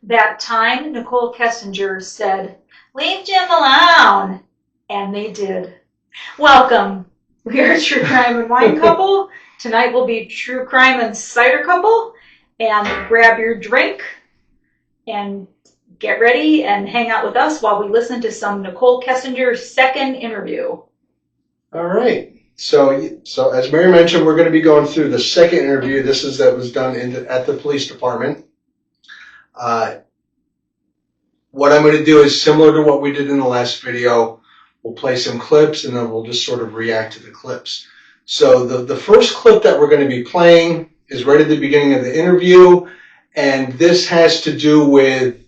That time, Nichol Kessinger said, "Leave Jim alone." And they did. Welcome. We are True Crime and Wine Couple. Tonight will be True Crime and Cider Couple. And grab your drink and get ready and hang out with us while we listen to some Nichol Kessinger's second interview. All right. So as Mary mentioned, we're going to be going through the second interview. That was done at the police department. What I'm going to do is similar to what we did in the last video. We'll play some clips and then we'll just sort of react to the clips. So the first clip that we're going to be playing is right at the beginning of the interview, and this has to do with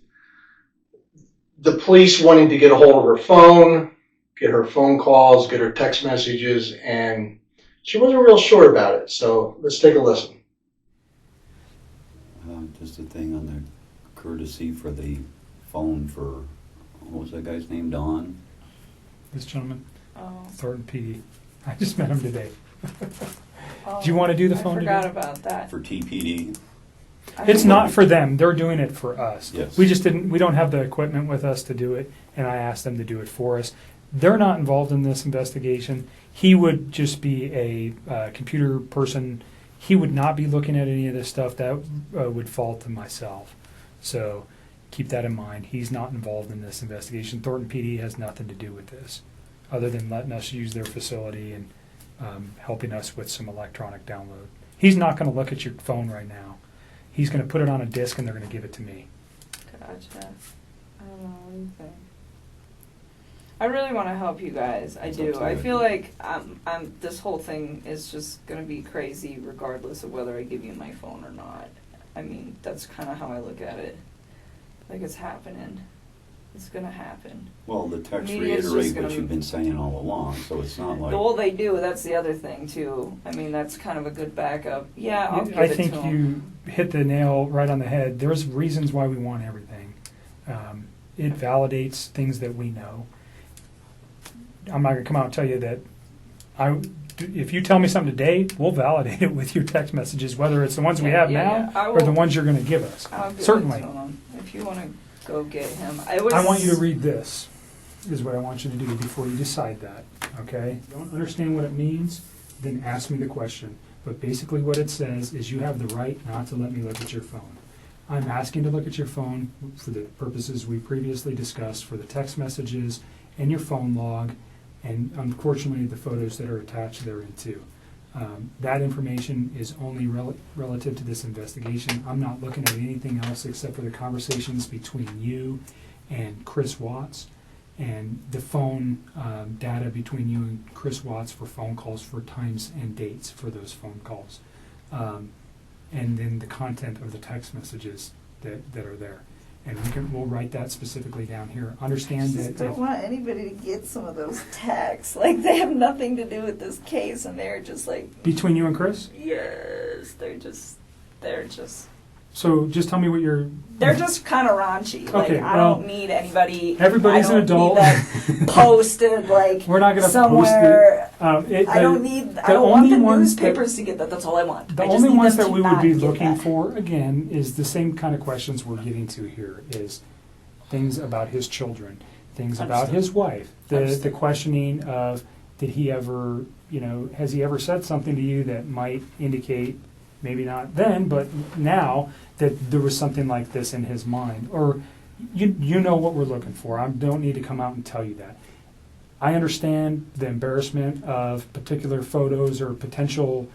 the police wanting to get a hold of her phone, get her phone calls, get her text messages, and she wasn't real sure about it. So let's take a listen. Just a thing on the courtesy for the phone for, what was that guy's name, Don? This gentleman, Oh. Thornton PD. I just met him today. Do you want to do the phone I forgot today? about that. For TPD. It's not for them. They're doing it for us. Yes. We don't have the equipment with us to do it, and I asked them to do it for us. They're not involved in this investigation. He would just be a computer person. He would not be looking at any of this stuff. That would fall to myself. So keep that in mind. He's not involved in this investigation. Thornton PD has nothing to do with this, other than letting us use their facility and helping us with some electronic download. He's not going to look at your phone right now. He's going to put it on a disk and they're going to give it to me. Gotcha. I don't know. What do you think? I really want to help you guys. I do. I feel like this whole thing is just going to be crazy regardless of whether I give you my phone or not. I mean, that's kind of how I look at it. Like, it's happening. It's going to happen. Well, the text Media's just reiterate gonna- what you've been saying all along, so it's not like... Well, they do. That's the other thing, too. I mean, that's kind of a good backup. Yeah, I'll give I it to think them. you hit the nail right on the head. There's reasons why we want everything. It validates things that we know. I'm not going to come out and tell you that if you tell me something today, we'll validate it with your text messages, whether it's the ones we have now I or the will- ones you're going to give us. I'll give Certainly. it to him. If you want to go get him. I want you to read this, is what I want you to do before you decide that, okay? Don't understand what it means, then ask me the question. But basically what it says is you have the right not to let me look at your phone. I'm asking to look at your phone for the purposes we previously discussed, for the text messages and your phone log, and unfortunately the photos that are attached therein too. That information is only relative to this investigation. I'm not looking at anything else except for the conversations between you and Chris Watts, and the phone data between you and Chris Watts for phone calls, for times and dates for those phone calls, and then the content of the text messages that are there. And we'll write that specifically down here. Understand I that don't want anybody to get some of those texts. Like, they have nothing to do with this case, and they're just like, between you and Chris. yes, they're just So just tell me what they're just kind of raunchy. Okay, Like, I well, don't need anybody. everybody's I an don't adult. Need that posted like We're not going to somewhere. post it. I don't want the newspapers to get that. That's all I want. The I just only need ones them that to we would not be get looking that. for, again, is the same kind of questions we're getting to here, is things about his children, things about Understood. his wife, the Understood. questioning of, did he ever, has he ever said something to you that might indicate, maybe not then, but now, that there was something like this in his mind? Or you know what we're looking for. I don't need to come out and tell you that. I understand the embarrassment of particular photos or potential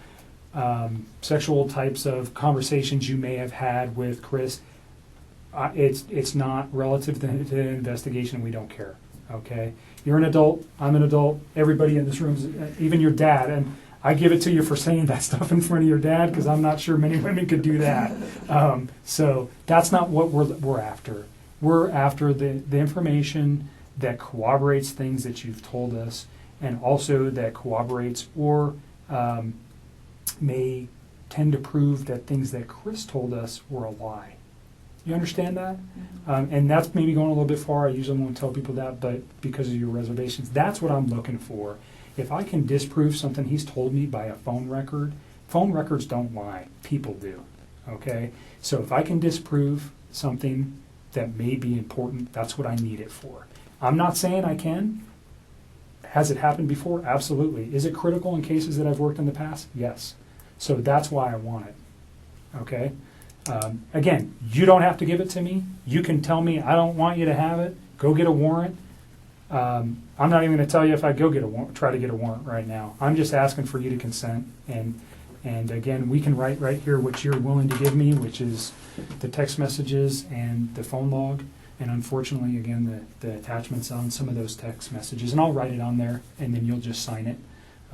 sexual types of conversations you may have had with Chris. It's not relative to the investigation. We don't care. Okay, you're an adult. I'm an adult. Everybody in this room, even your dad, and I give it to you for saying that stuff in front of your dad, because I'm not sure many women could do that. So that's not what we're after. We're after the information that corroborates things that you've told us, and also that corroborates or may tend to prove that things that Chris told us were a lie. You understand that? And that's maybe going a little bit far. I usually won't tell people that, but because of your reservations, that's what I'm looking for. If I can disprove something he's told me by a phone records don't lie. People do. Okay? So if I can disprove something that may be important, that's what I need it for. I'm not saying I can. Has it happened before? Absolutely. Is it critical in cases that I've worked in the past? Yes. So that's why I want it. Okay? Again, you don't have to give it to me. You can tell me I don't want you to have it. Go get a warrant. I'm not even going to tell you if I go get a warrant, try to get a warrant right now. I'm just asking for you to consent. And again, we can write right here what you're willing to give me, which is the text messages and the phone log. And unfortunately, again, the attachments on some of those text messages. And I'll write it on there, and then you'll just sign it.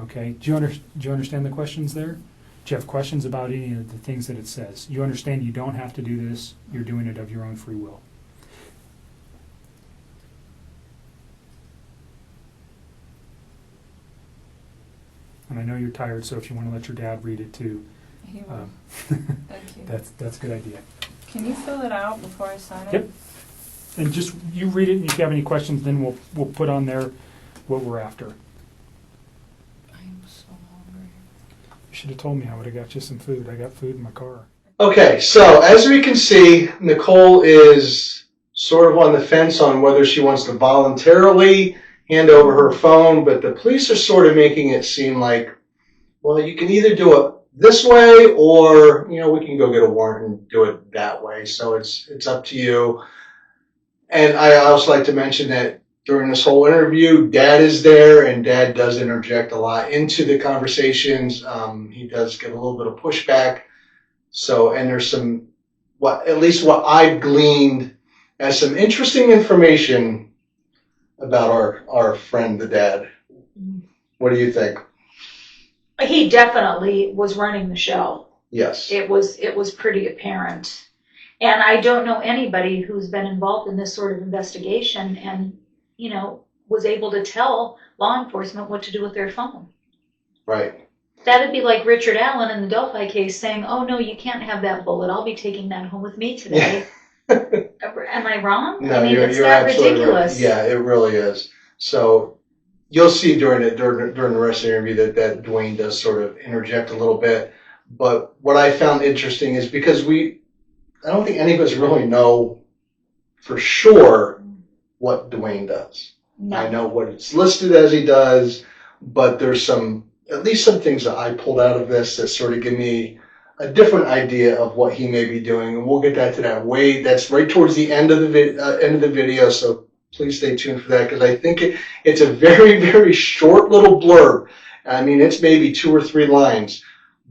Okay? Do you understand the questions there? Do you have questions about any of the things that it says? You understand you don't have to do this. You're doing it of your own free will. And I know you're tired, so if you want to let your dad read it too, He will. Thank you. that's a good idea. Can you fill it out before I sign it? Yep. And just you read it, and if you have any questions, then we'll put on there what we're after. I'm so hungry. You should have told me. I would have got you some food. I got food in my car. Okay, so as we can see, Nichol is sort of on the fence on whether she wants to voluntarily hand over her phone, but the police are sort of making it seem like, well, you can either do it this way or, we can go get a warrant and do it that way. So it's up to you. And I also like to mention that during this whole interview, Dad is there, and Dad does interject a lot into the conversations. He does get a little bit of pushback. So, and there's some, at least what I've gleaned as some interesting information about our friend, the dad. What do you think? He definitely was running the show. Yes. It was pretty apparent. And I don't know anybody who's been involved in this sort of investigation and, was able to tell law enforcement what to do with their phone. Right. That'd be like Richard Allen in the Delphi case saying, oh, no, you can't have that bullet. I'll be taking that home with me today. Am I wrong? No, I mean, it's you're that absolutely ridiculous. Right. Yeah, it really is. So you'll see during the rest of the interview that Dwayne does sort of interject a little bit. But what I found interesting is because I don't think any of us really know for sure what Dwayne does. No. I know what it's listed as he does, but there's at least some things that I pulled out of this that sort of give me a different idea of what he may be doing, and we'll get to that that's right towards the end of the video. So please stay tuned for that, because I think it's a very, very short little blurb. I mean, it's maybe 2 or 3 lines,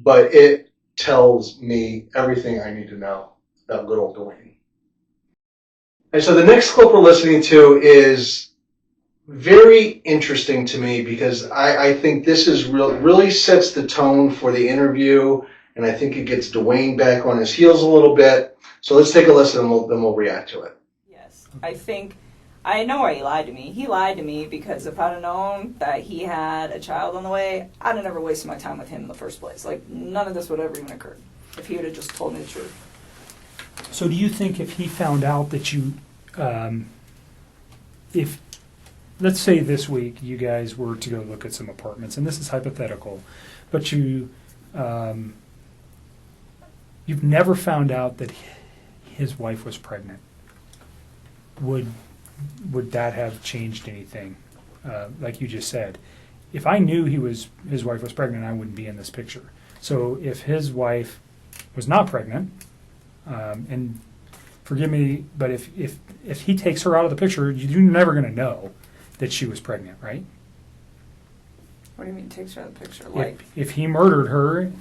but it tells me everything I need to know about good old Dwayne. And so the next clip we're listening to is very interesting to me, because I think this is really sets the tone for the interview, and I think it gets Dwayne back on his heels a little bit. So let's take a listen, and then we'll react to it. Yes. I know why he lied to me. He lied to me because if I'd have known that he had a child on the way, I'd have never wasted my time with him in the first place. Like, none of this would have ever even occurred if he would have just told me the truth. So do you think if he found out that you, if, let's say this week you guys were to go look at some apartments, and this is hypothetical, but you've never found out that his wife was pregnant, would that have changed anything? Like you just said, if I knew his wife was pregnant, I wouldn't be in this picture. So if his wife was not pregnant, and forgive me, but if he takes her out of the picture, you're never going to know that she was pregnant, right? What do you mean takes her out of the picture? Like, If he murdered her,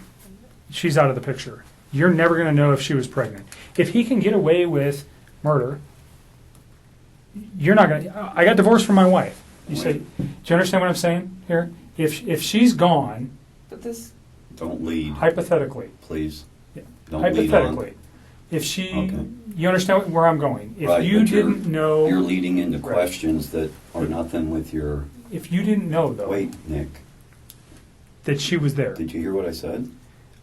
she's out of the picture. You're never going to know if she was pregnant. If he can get away with murder, you're not going to... I got divorced from my wife. You say, do you understand what I'm saying here? If she's gone... but this... Don't lead, Hypothetically. please. Yeah. Don't lead Hypothetically. on. If she... Okay. You understand where I'm going. If Right, you but didn't know... You're leading into Right. questions that are nothing with your... If you didn't know, though, Wait, Nick, that she was there... did you hear what I said?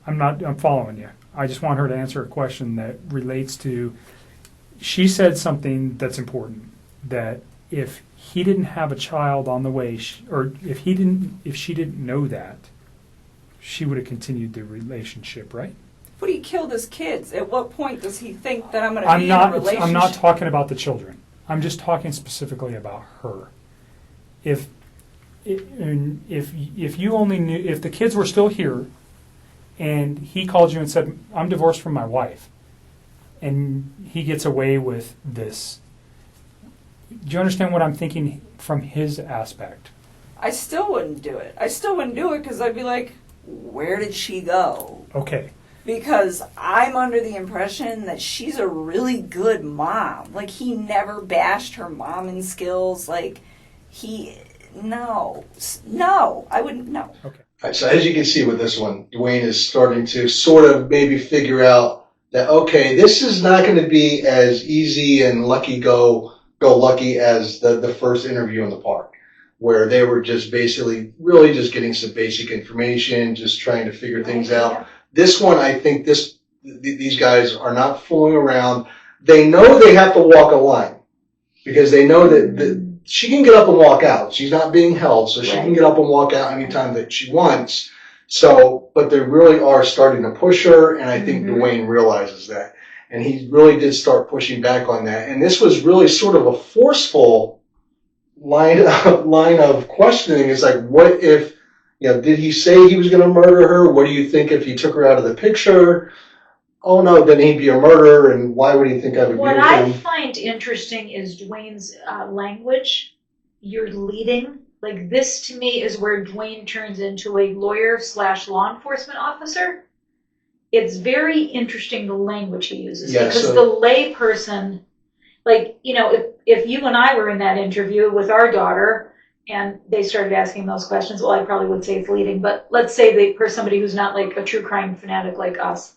I'm following you. I just want her to answer a question that relates to... She said something that's important, that if he didn't have a child on the way, or if she didn't know that, she would have continued the relationship, right? But he killed his kids. At what point does he think that I'm going to be in a relationship? I'm not talking about the children. I'm just talking specifically about her. If you only knew, if the kids were still here, and he called you and said, "I'm divorced from my wife," and he gets away with this, do you understand what I'm thinking from his aspect? I still wouldn't do it. I still wouldn't do it because I'd be like, where did she go? Okay. Because I'm under the impression that she's a really good mom. Like, he never bashed her momming skills. Like, no, I wouldn't, no. Okay. All right, so as you can see with this one, Dwayne is starting to sort of maybe figure out that, okay, this is not going to be as easy and go lucky as the first interview in the park, where they were just basically really just getting some basic information, just trying to figure things out. This one, I think these guys are not fooling around. They know they have to walk a line because they know that she can get up and walk out. She's not being held, so she can get up and walk out anytime that she wants. So, but they really are starting to push her, and I think Dwayne realizes that. And he really did start pushing back on that. And this was really sort of a forceful line of questioning. It's like, what if, did he say he was going to murder her? What do you think if he took her out of the picture? Oh no, then he'd be a murderer, and why would he think I would be with him? What I find interesting is Dwayne's language. You're leading. Like, this to me is where Dwayne turns into a lawyer/law enforcement officer. It's very interesting the language he uses, because the lay person, like, if you and I were in that interview with our daughter and they started asking those questions, well, I probably would say it's leading, but let's say for somebody who's not like a true crime fanatic like us,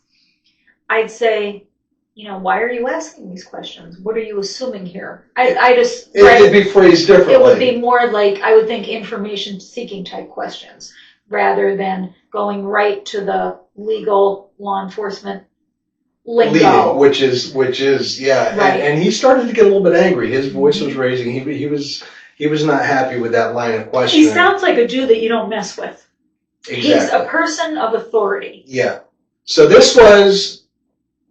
I'd say, why are you asking these questions? What are you assuming here? It'd be phrased differently. It would be more like, I would think, information-seeking type questions rather than going right to the legal law enforcement lingo. Leading, which is, yeah. Right. And he started to get a little bit angry. His voice was raising. He was not happy with that line of questioning. He sounds like a dude that you don't mess with. Exactly. He's a person of authority. Yeah. So this was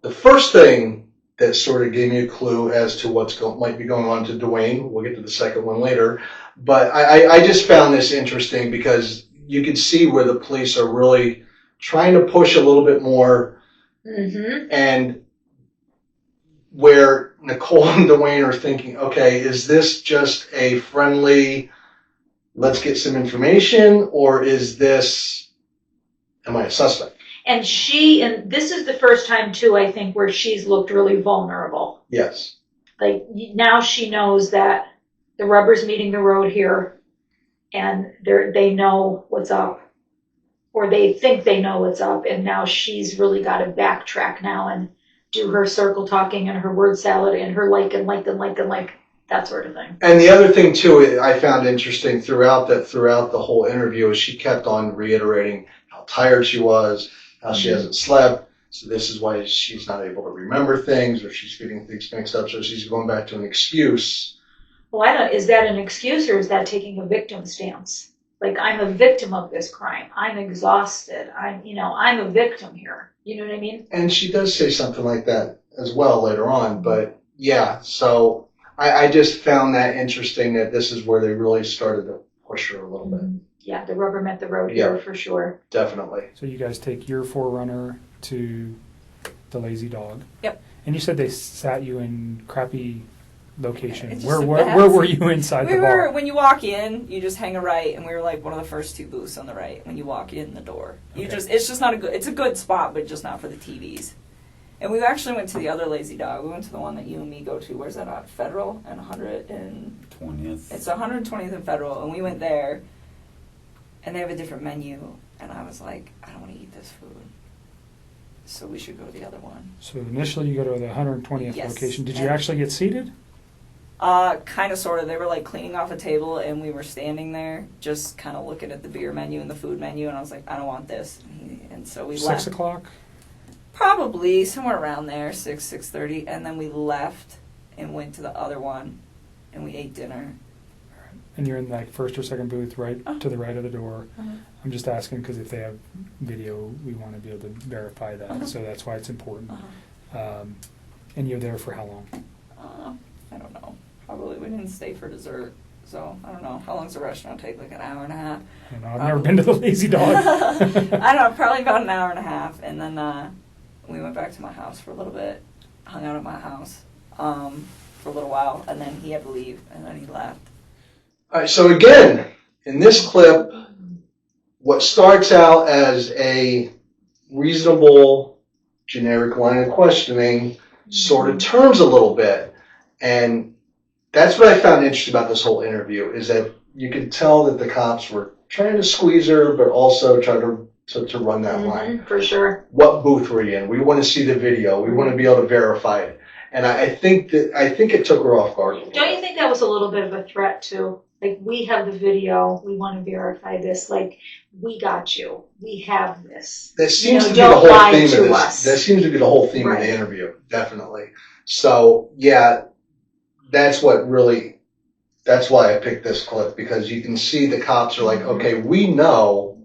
the first thing that sort of gave me a clue as to might be going on to Dwayne. We'll get to the second one later. But I just found this interesting because you could see where the police are really trying to push a little bit more, and where Nichol and Dwayne are thinking, okay, is this just a friendly, let's get some information, or am I a suspect? And this is the first time too, I think, where she's looked really vulnerable. Yes. Like, now she knows that the rubber's meeting the road here, and they know what's up, or they think they know what's up, and now she's really got to backtrack now and do her circle talking and her word salad and her like, that sort of thing. And the other thing too, I found interesting throughout the whole interview is she kept on reiterating how tired she was, how she hasn't slept. So this is why she's not able to remember things, or she's getting things mixed up. So she's going back to an excuse. Well, is that an excuse, or is that taking a victim stance? Like, I'm a victim of this crime. I'm exhausted. I'm a victim here. You know what I mean? And she does say something like that as well later on. But yeah, so I just found that interesting that this is where they really started to push her a little bit. Yeah, the rubber met the road here for sure. Definitely. So you guys take your Forerunner to the Lazy Dog. Yep. And you said they sat you in crappy locations. It's Where just were you inside the bar? When you walk in, you just hang a right, and we were like one of the first two booths on the right when you walk in the door. It's just not it's a good spot, but just not for the TVs. And we actually went to the other Lazy Dog. We went to the one that you and me go to. Where's that at? Federal and 20th. It's 120th and Federal, and we went there, and they have a different menu, and I was like, I don't want to eat this food. So we should go to the other one. So initially you go to the 120th Yes. location. Did you actually get seated? Kind of, sort of. They were like cleaning off a table, and we were standing there just kind of looking at the beer menu and the food menu, and I was like, I don't want this. And so we left. 6 o'clock? Probably somewhere around there, 6:30, and then we left and went to the other one, and we ate dinner. and you're in like first or second booth, right to the right of the door. Uh-huh. I'm just asking because if they have video, we want to be able to verify that. Uh-huh. So that's why it's important. Uh-huh. And you're there for how long? I don't know. Probably we didn't stay for dessert, so I don't know. How long does the restaurant take? Like an hour and a half? I don't know. I've never been to the Lazy Dog. I don't know. Probably about an hour and a half, and then we went back to my house for a little bit. Hung out at my house for a little while, and then he had to leave, and then he left. All right, so again, in this clip, what starts out as a reasonable, generic line of questioning sort of turns a little bit. And that's what I found interesting about this whole interview, is that you could tell that the cops were trying to squeeze her, but also trying to run that line. For sure. What booth were you in? We want to see the video. We want to be able to verify it. And I think it took her off guard. Don't you think that was a little bit of a threat too? Like, we have the video, we want to verify this. Like, we got you. We have this. That seems to be the don't whole lie theme of to this. us. That seems to be the whole theme of Right. the interview, definitely. So yeah, that's why I picked this clip, because you can see the cops are like, okay, we know,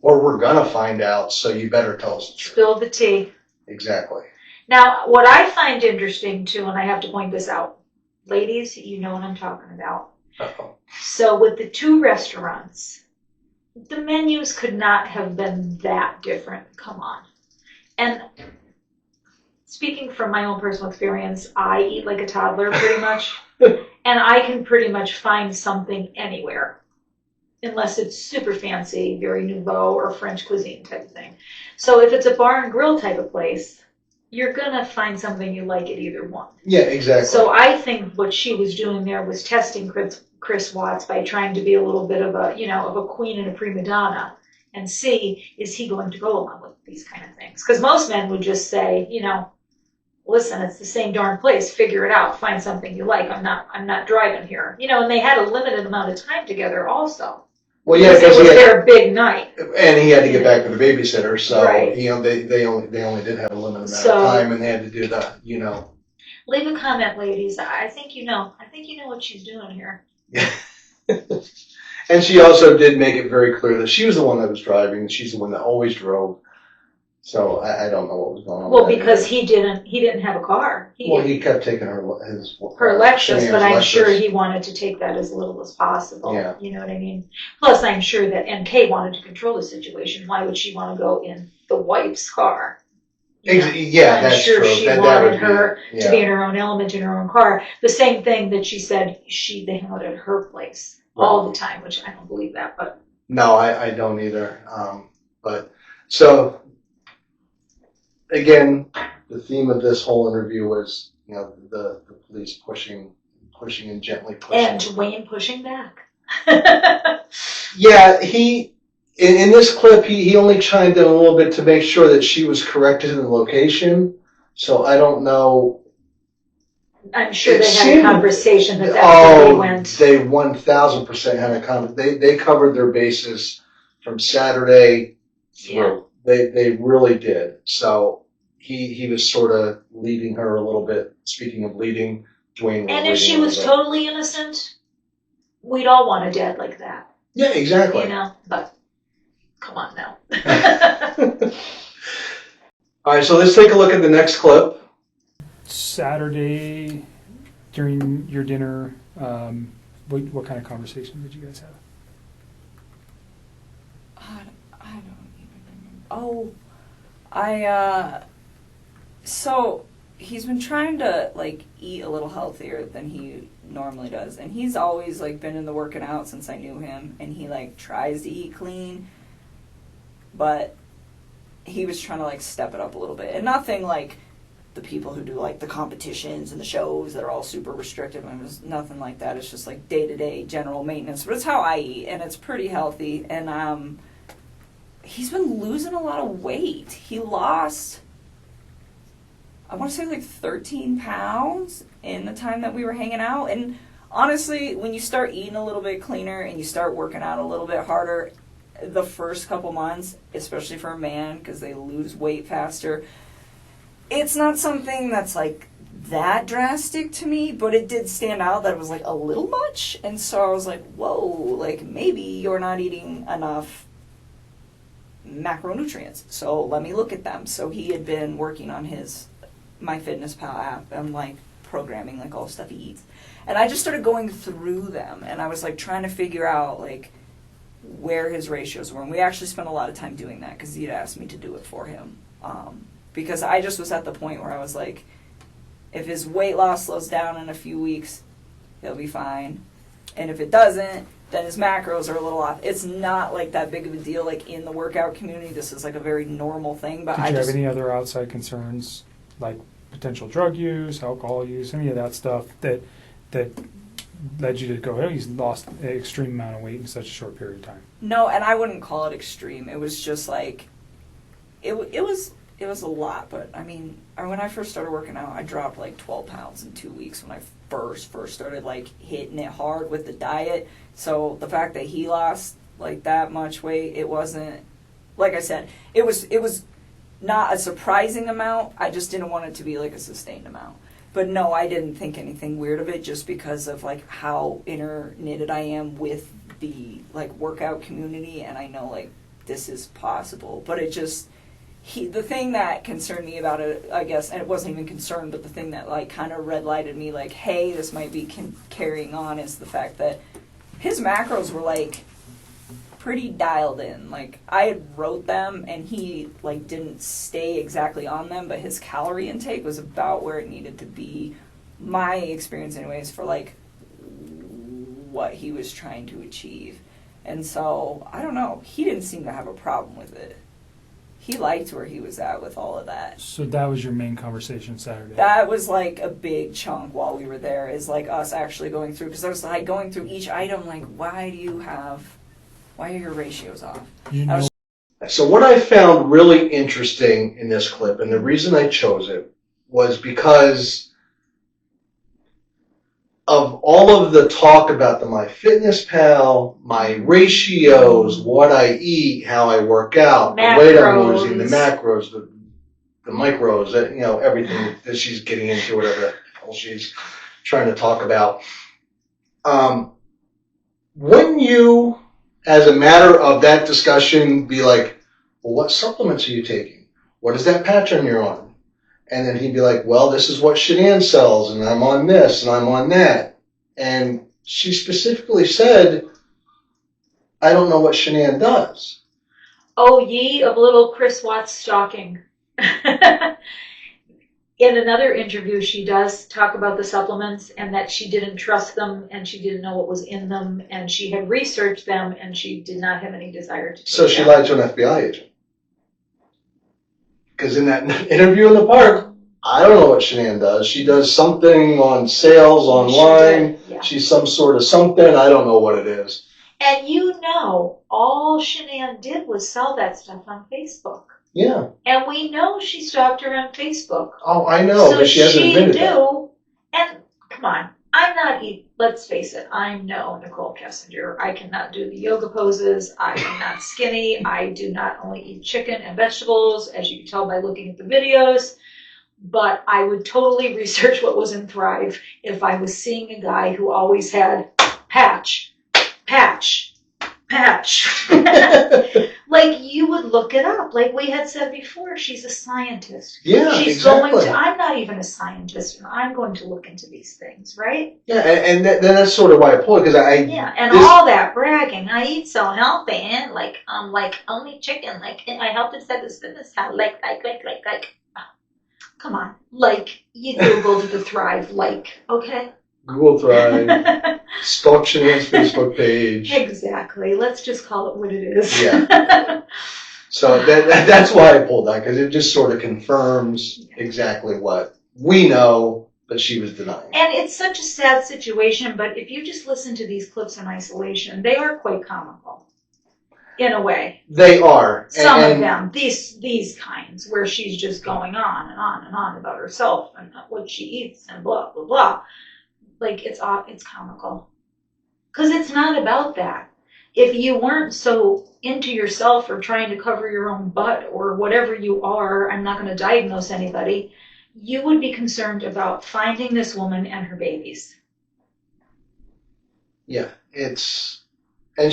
or we're gonna find out, so you better tell us the truth. Spill the tea. Exactly. Now, what I find interesting too, and I have to point this out, ladies, you know what I'm talking about. Uh-oh. So with the two restaurants, the menus could not have been that different. Come on. And speaking from my own personal experience, I eat like a toddler pretty much, and I can pretty much find something anywhere, unless it's super fancy, very nouveau or French cuisine type of thing. So if it's a bar and grill type of place, you're gonna find something you like at either one. Yeah, exactly. So I think what she was doing there was testing Chris Watts by trying to be a little bit of a queen and a prima donna, and see, is he going to go along with these kind of things? Because most men would just say, listen, it's the same darn place. Figure it out. Find something you like. I'm not driving here. And they had a limited amount of time together also. Well, yeah, because it was their big night. And he had to get back to the babysitter, so Right. they only did have a limited amount So- of time, and they had to do the Leave a comment, ladies. I think you know what she's doing here. And she also did make it very clear that she was the one that was driving. She's the one that always drove. So I don't know what was going on. Well, with that because either. he didn't have a car. He kept taking her Lexus, but I'm Lexus. sure he wanted to take that as little as possible. Yeah. You know what I mean? Plus, I'm sure that NK wanted to control the situation. Why would she want to go in the wife's car? Yeah, I'm that's sure true. she That wanted would be- her yeah. to be in her own element in her own car. The same thing that she said they hung out at her place all the time, which I don't believe that, but No, I don't either. But so again, the theme of this whole interview was the police pushing and gently pushing. and Dwayne pushing back. Yeah, in this clip, he only chimed in a little bit to make sure that she was corrected in the location. So I don't know. I'm sure It they had a seemed- conversation that that's where they went. They 1,000% had a conversation. They covered their bases from Saturday through. They really did. So he was sort of leading her a little bit. Speaking of leading, Dwayne was And if she leading a was little bit. totally innocent, we'd all want a dad like that. Yeah, exactly. But come on now. All right, so let's take a look at the next clip. Saturday, during your dinner, what kind of conversation did you guys have? I don't even remember. So he's been trying to eat a little healthier than he normally does, and he's always been in the working out since I knew him, and he tries to eat clean, but he was trying to step it up a little bit, and nothing like the people who do the competitions and the shows that are all super restrictive. I mean, it's nothing like that. It's just day-to-day general maintenance, but it's how I eat, and it's pretty healthy. And he's been losing a lot of weight. He lost, I want to say 13 pounds in the time that we were hanging out. And honestly, when you start eating a little bit cleaner and you start working out a little bit harder, the first couple months, especially for a man, because they lose weight faster, it's not something that's that drastic to me, but it did stand out that it was like a little much. And so I was like, whoa, like maybe you're not eating enough macronutrients. So let me look at them. So he had been working on his MyFitnessPal app and like programming like all the stuff he eats. And I just started going through them, and I was like trying to figure out like where his ratios were. And we actually spent a lot of time doing that because he'd asked me to do it for him. Because I just was at the point where I was like, if his weight loss slows down in a few weeks, he'll be fine. And if it doesn't, then his macros are a little off. It's not like that big of a deal like in the workout community. This is like a very normal thing. But Did you have any other outside concerns, like potential drug use, alcohol use, any of that stuff that led you to go, oh, he's lost an extreme amount of weight in such a short period of time? No, and I wouldn't call it extreme. It was just like, it was a lot. But I mean, when I first started working out, I dropped like 12 pounds in 2 weeks when I first started like hitting it hard with the diet. So the fact that he lost like that much weight, it wasn't, like I said, it was not a surprising amount. I just didn't want it to be like a sustained amount. But no, I didn't think anything weird of it just because of like how interknitted I am with the like workout community, and I know like this is possible. But it just, the thing that concerned me about it, I guess, and it wasn't even concerned, but the thing that like kind of red lighted me like, hey, this might be carrying on, is the fact that his macros were like pretty dialed in. Like I had wrote them and he like didn't stay exactly on them, but his calorie intake was about where it needed to be, my experience anyways, for like what he was trying to achieve. And so I don't know, he didn't seem to have a problem with it. He liked where he was at with all of that. So that was your main conversation Saturday? That was like a big chunk while we were there, is like us actually going through, because I was like going through each item like, why are your ratios off? You know, So what I found really interesting in this clip, and the reason I chose it, was because of all of the talk about the MyFitnessPal, my ratios, what I eat, how I work out, the weight I'm losing, the macros, the micros, everything that she's getting into, whatever the hell she's trying to talk about. Wouldn't you, as a matter of that discussion, be like, well, what supplements are you taking? What is that patch on your arm? And then he'd be like, well, this is what Shanann sells, and I'm on this, and I'm on that. And she specifically said, I don't know what Shanann does. Oh, ye of little Chris Watts stalking. In another interview, she does talk about the supplements and that she didn't trust them and she didn't know what was in them, and she had researched them and she did not have any desire to take So she them. lied to an FBI agent. Because in that interview in the park, I don't know what Shanann does. She does something on sales online. Yeah. She's some sort of something. I don't know what it is. And all Shanann did was sell that stuff on Facebook. Yeah. And we know she stalked her on Facebook. Oh, I know, so but she hasn't admitted that. And come on, I'm not, let's face it, I'm no Nichol Kessinger. I cannot do the yoga poses. I am not skinny. I do not only eat chicken and vegetables, as you can tell by looking at the videos. But I would totally research what was in Thrive if I was seeing a guy who always had patch. Like, you would look it up. Like we had said before, she's a scientist. Yeah, she's exactly. I'm not even a scientist, and I'm going to look into these things, right? Yeah, and that's sort of why I pulled it, because all that bragging. I eat so healthy, and like only chicken. Like I helped inside this fitness house. Like. Come on, like you Googled the Thrive, okay. Google Thrive, stalk Shanann's Facebook page. Exactly. Let's just call it what it is. Yeah. So that's why I pulled that, because it just sort of confirms exactly what we know, but she was denying. And it's such a sad situation, but if you just listen to these clips in isolation, they are quite comical. In a way. They are. Some of them, these kinds, where she's just going on and on and on about herself and what she eats and blah, blah, blah. Like, it's comical. Because it's not about that. If you weren't so into yourself or trying to cover your own butt or whatever you are, I'm not going to diagnose anybody, you would be concerned about finding this woman and her babies. Yeah, and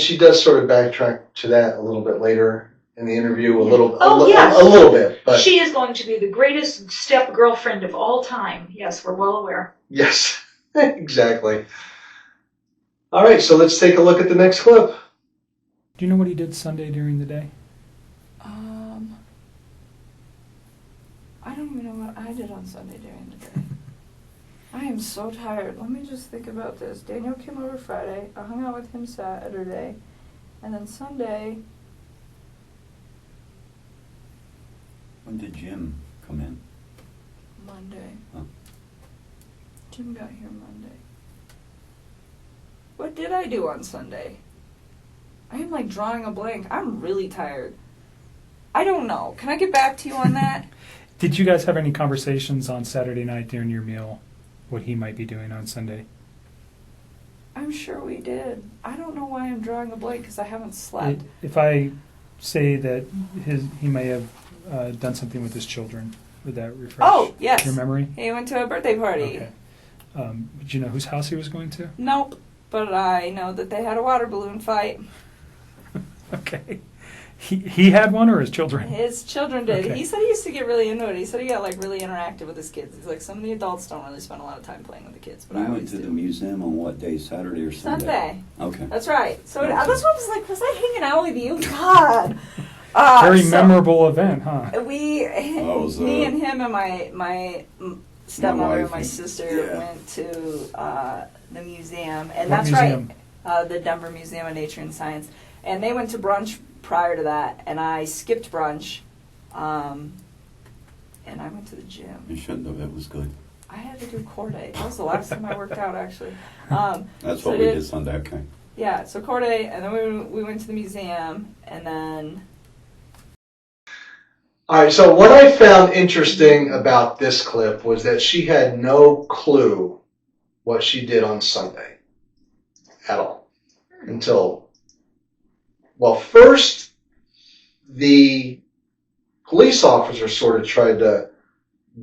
she does sort of backtrack to that a little bit later in the interview, Yes. a little bit, but She is going to be the greatest step girlfriend of all time. Yes, we're well aware. yes, exactly. All right, so let's take a look at the next clip. Do you know what he did Sunday during the day? I don't even know what I did on Sunday during the day. I am so tired. Let me just think about this. Daniel came over Friday. I hung out with him Saturday. And then Sunday, When did Jim come in? Monday. Huh. Jim got here Monday. What did I do on Sunday? I am like drawing a blank. I'm really tired. I don't know. Can I get back to you on that? Did you guys have any conversations on Saturday night during your meal, what he might be doing on Sunday? I'm sure we did. I don't know why I'm drawing a blank because I haven't slept. If I say that he may have done something with his children, would that refresh Oh, yes. your memory? He went to a birthday party. Okay. Did you know whose house he was going to? Nope. But I know that they had a water balloon fight. Okay. He had one, or his children? His children did. Okay. He said he used to get really into it. He said he got like really interactive with his kids. He's like, some of the adults don't really spend a lot of time playing with the kids, but You I went always to the do. museum on what day, Saturday or Sunday? Sunday. Okay. That's right. So Okay. that's what I was like, was I hanging out with you? God. Very So memorable event, huh? We, it was, me and him and my stepmother and wife my and- sister yeah. went to the museum. And What that's museum? right. The Denver Museum of Nature and Science. And they went to brunch prior to that, and I skipped brunch, and I went to the gym. You shouldn't have. It was good. I had to do core day. That was the last time I worked out, actually. That's So what I we did- did Sunday. Okay. Yeah, so core day, and then we went to the museum, and then All right, so what I found interesting about this clip was that she had no clue what she did on Sunday at all until, well, first the police officer sort of tried to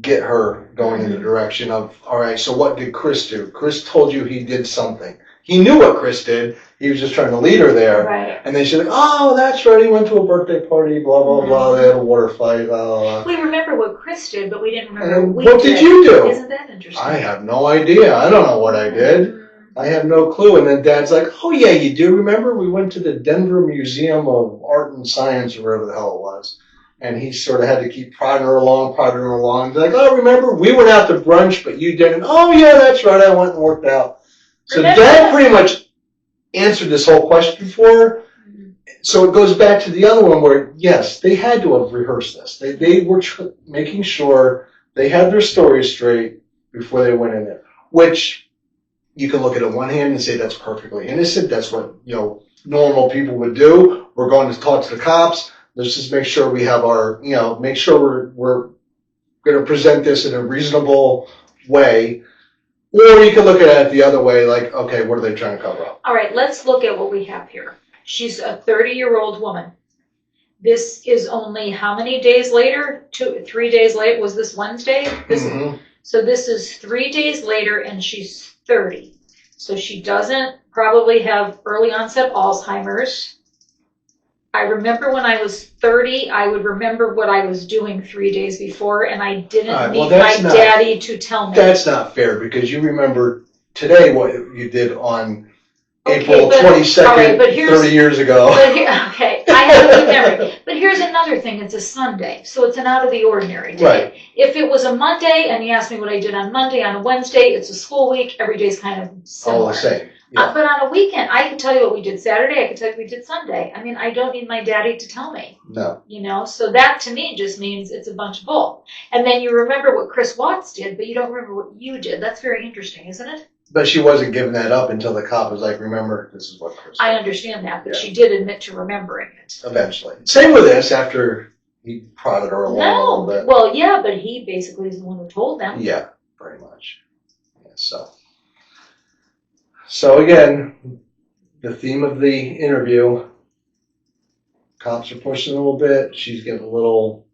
get her going in the direction of, all right, so what did Chris do? Chris told you he did something. He knew what Chris did. He was just trying to lead her there. Right. And then she's like, oh, that's right. He went to a birthday party, blah, blah, blah. They had a water fight, blah, blah, blah. We remember what Chris did, but we didn't remember And what what we did you do? Isn't that interesting? I have no idea. I don't know what I did. I have no clue. And then Dad's like, oh, yeah, you do. Remember we went to the Denver Museum of Art and Science or whatever the hell it was. And he sort of had to keep prodding her along. He's like, oh, remember we went out to brunch, but you didn't. Oh, yeah, that's right. I went and worked out. So Remember Dad that? pretty much answered this whole question for her. So it goes back to the other one where, yes, they had to have rehearsed this. They were making sure they had their story straight before they went in there, which you can look at it one hand and say that's perfectly innocent. That's what, normal people would do. We're going to talk to the cops. Let's just make sure we have our, make sure we're going to present this in a reasonable way. Or you can look at it the other way, like, okay, what are they trying to cover up? All right, let's look at what we have here. She's a 30-year-old woman. This is only how many days later? 3 days later. Was this Wednesday? So this is 3 days later, and she's 30. So she doesn't probably have early onset Alzheimer's. I remember when I was 30, I would remember what I was doing 3 days before, and I didn't All right, need well, my that's not- daddy to tell me. That's not fair because you remember today what you did on Okay, April but- 22nd, all right, but here's- 30 years ago. Okay, I have a good memory. But here's another thing, it's a Sunday, so it's an out of the ordinary day. Right. If it was a Monday and you asked me what I did on Monday, on a Wednesday, it's a school week, every day's kind of similar. All the same. Yeah. But on a weekend, I can tell you what we did Saturday, I can tell you what we did Sunday. I mean, I don't need my daddy to tell me, No. So that to me just means it's a bunch of bull. And then you remember what Chris Watts did, but you don't remember what you did. That's very interesting, isn't it? But she wasn't giving that up until the cop was like, remember, this is what Chris I did. understand that, but Yeah. she did admit to remembering it. Eventually. Same with this after he prodded her along a little No, bit. well, yeah, but he basically is the one who told them. Yeah, pretty much. Yeah, so again, the theme of the interview, cops are pushing a little bit. She's getting a little,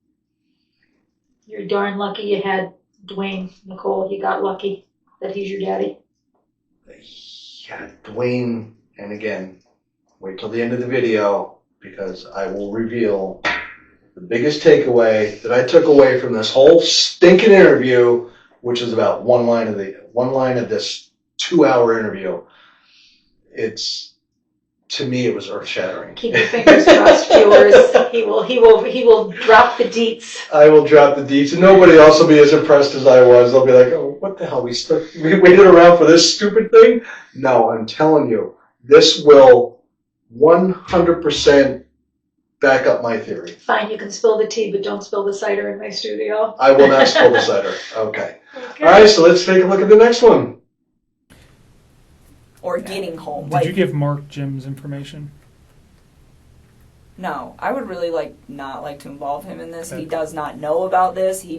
You're darn lucky you had Dwayne, Nicole, you got lucky that he's your daddy. Yeah, Dwayne, and again, wait till the end of the video because I will reveal the biggest takeaway that I took away from this whole stinking interview, which is about one line of this 2-hour interview. To me, it was earth shattering. Keep your fingers crossed, viewers. He will drop the deets. I will drop the deets, and nobody else will be as impressed as I was. They'll be like, "Oh, what the hell? We waited around for this stupid thing." No, I'm telling you, this will 100% back up my theory. Fine, you can spill the tea, but don't spill the cider in my studio. I will not spill the cider. Okay. All right, so let's take a look at the next one. Or getting home. Did you give Mark Jim's information? No, I would really not like to involve him in this. Okay. He does not know about this. He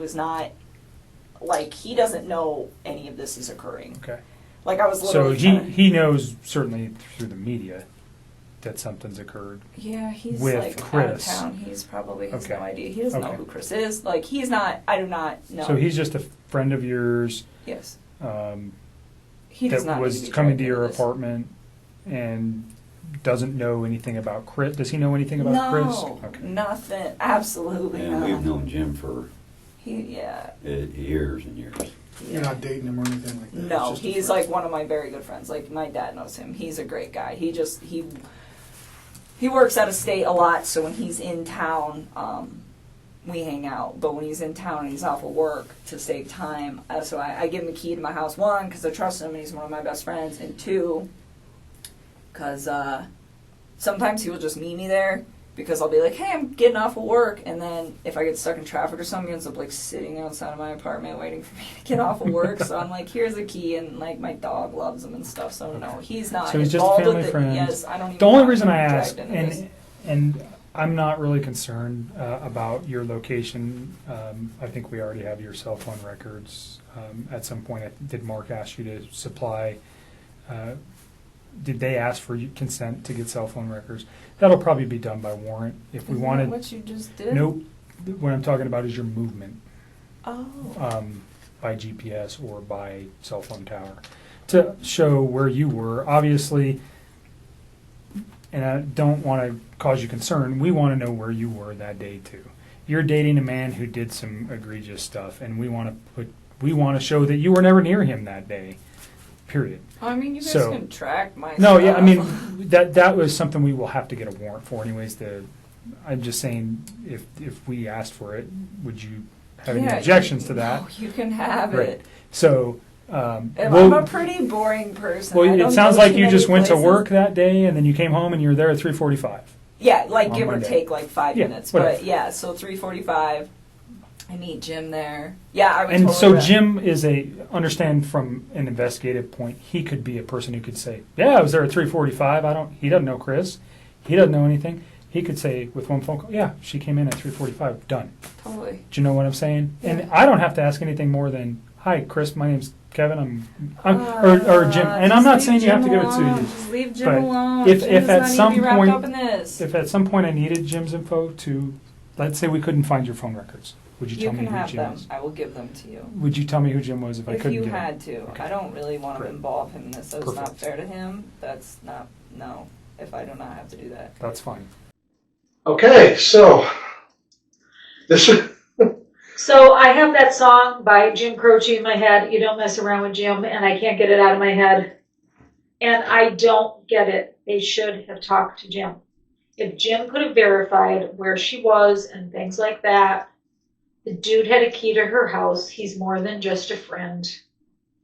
was not, he doesn't know any of this is occurring. Okay. I was So literally he knows certainly through the media that something's occurred. Yeah, he's with out of Chris. town. He's probably has Okay. no idea. He doesn't know Okay. who Chris is. He's not, I do not know. So he's just a friend of yours Yes. that He does not need was to be coming dragged to your into this. apartment and doesn't know anything about Chris. Does he know anything about No, Chris? Okay. nothing. Absolutely And not. we've known Jim for Yeah. years and years. You're not dating him or anything like that. It's No, just a he's friend. one of my very good friends. My dad knows him. He's a great guy. He works out of state a lot, so when he's in town, we hang out. But when he's in town and he's off of work to save time, so I give him the key to my house, one, because I trust him and he's one of my best friends, and two, because sometimes he will just meet me there because I'll be like, hey, I'm getting off of work, and then if I get stuck in traffic or something, he ends up sitting outside of my apartment waiting for me to get off of work. So I'm like, here's the key, and my dog loves him and stuff. So no, he's not. So he's just a involved family with it. friend. Yes, I don't even The only want reason him I dragged ask, into this. and I'm not really concerned about your location. I think we already have your cell phone records. At some point, did Mark ask you to supply? Did they ask for consent to get cell phone records? That'll probably be done by warrant. If we Isn't wanted, that what you just did? nope. What I'm talking about is your movement Oh. by GPS or by cell phone tower to show where you were. Obviously, and I don't want to cause you concern, we want to know where you were that day too. You're dating a man who did some egregious stuff, and we want to show that you were never near him that day. Period. I mean, you guys So- can track my No, stuff. yeah, I mean that was something we will have to get a warrant for, anyways. I'm just saying, if we asked for it, would you have any Yeah, objections to that? No, you can have Great. it. So, I'm a pretty boring person. I well, don't it sounds go like too you many just went to places. work that day, and then you came home, and you were there at 3:45. Yeah, on give or Monday. take 5 Yeah, minutes. whatever. But yeah, so 3:45. I meet Jim there. Yeah, I would And totally so re- Jim is understand from an investigative point, he could be a person who could say, yeah, I was there at 3:45. He doesn't know Chris. He doesn't know anything. He could say with one phone call, yeah, she came in at 3:45. Done. Totally. Do you know what I'm saying? Yeah. And I don't have to ask anything more than, hi, Chris, my name's Kevin. Or Jim. And I'm Just not leave saying you have to Jim give it to alone. you. Just leave Jim But alone. if Jim does at not need some to be wrapped point- up in this. If at some point I needed Jim's info to, let's say we couldn't find your phone records, would you you tell can me who have Jim them. is? I will give them to you. Would you tell me who Jim was if I If couldn't you get him? had to. Okay. I don't really want to Great. involve him in this. That's not Perfect. fair to him. That's not, no, if I do not have to do that. That's fine. Okay, so this is So I have that song by Jim Croce in my head, You Don't Mess Around with Jim, and I can't get it out of my head. And I don't get it. They should have talked to Jim. If Jim could have verified where she was and things like that, the dude had a key to her house. He's more than just a friend.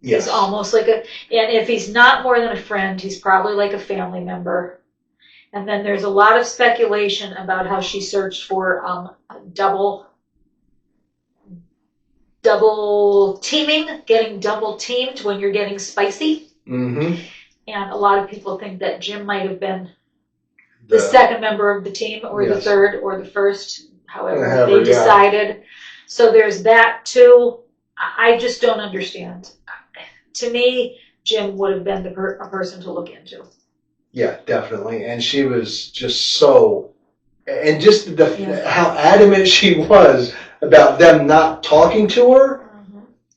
yes. He's almost like and if he's not more than a friend, he's probably like a family member. And then there's a lot of speculation about how she searched for double teaming, getting double teamed when you're getting spicy. Mm-hmm. And a lot of people think that Jim might have been the second member of the team, or the Yes. third, or the first, however However, they yeah. decided. So there's that too. I just don't understand. To me, Jim would have been a person to look into. Yeah, definitely. And she was just so, and just Yeah. how adamant she was about them not talking to her,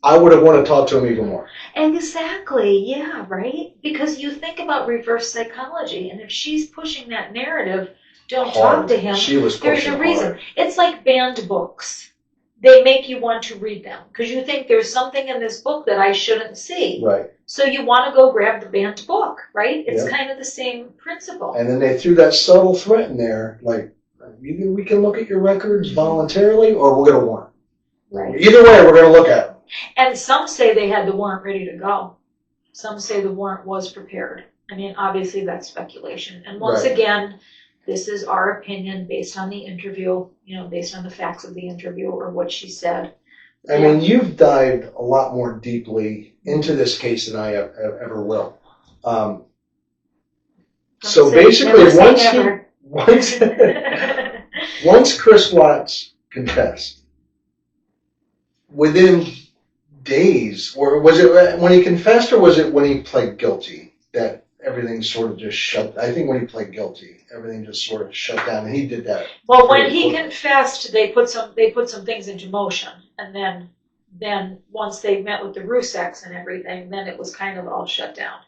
I would have wanted to talk to him even more. Exactly, yeah, right? Because you think about reverse psychology, and if she's pushing that narrative, don't talk to him, She was there's pushing a reason. hard. It's like banned books. They make you want to read them because you think there's something in this book that I shouldn't see. Right. So you want to go grab the banned book, right? It's Yep. kind of the same principle. And then they threw that subtle threat in there, like, either we can look at your records voluntarily or we'll get a warrant. Right. Either way, we're going to look at them. And some say they had the warrant ready to go. Some say the warrant was prepared. I mean, obviously that's speculation. And once Right. again, this is our opinion based on the interview, based on the facts of the interview or what she said. I mean, you've dived a lot more deeply into this case than I ever will. So basically, once Chris Watts confessed, within days, or was it when he confessed, or was it when he pled guilty that everything sort of just shut? I think when he pled guilty, everything just sort of shut down, and he did that. Well, when he confessed, they put some things into motion, and then once they met with the Ruseks and everything, then it was kind of all shut down.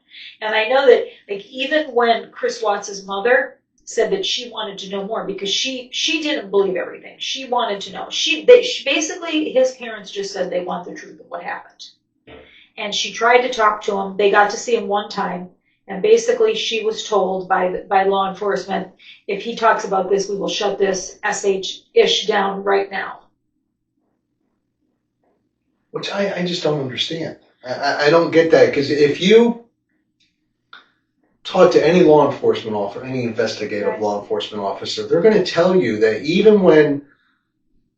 And I know that, like, even when Chris Watts' mother said that she wanted to know more because she didn't believe everything. She wanted to know. She basically, his parents just said they want the truth of what happened. And she tried to talk to him. They got to see him one time. And basically she was told by law enforcement, if he talks about this, we will shut this SH-ish down right now. Which I just don't understand. I don't get that, because if you talk to any law enforcement officer, any investigative law enforcement officer, they're going to tell you that even when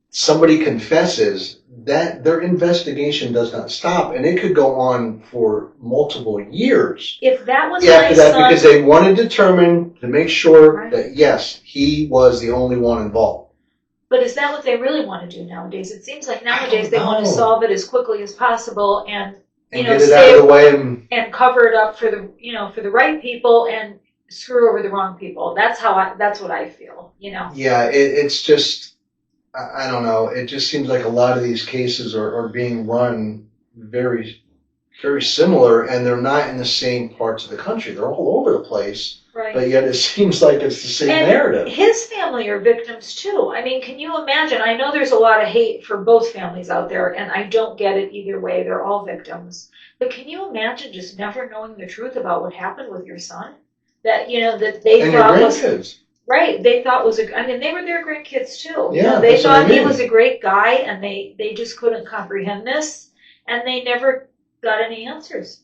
somebody confesses, that their investigation does not stop, and it could go on for multiple years. If that was after that, because they want to determine to make sure that yes, he was the only one involved. But is that what they really want to do nowadays? It seems like nowadays they want to solve it as quickly as possible and get it out of the way and cover it up for the right people and screw over the wrong people. That's what I feel. Yeah, it's just, I don't know. It just seems like a lot of these cases are being run very, very similar, and they're not in the same parts of the country. They're all over the place. Right. But yet it seems like it's the same narrative. His family are victims too. I mean, can you imagine? I know there's a lot of hate for both families out there, and I don't get it either way. They're all victims. But can you imagine just never knowing the truth about what happened with your son? That that they and thought your was grandkids. Right. They thought they were their grandkids too. Yeah, they thought he was a great guy, and they just couldn't comprehend this, and they never got any answers.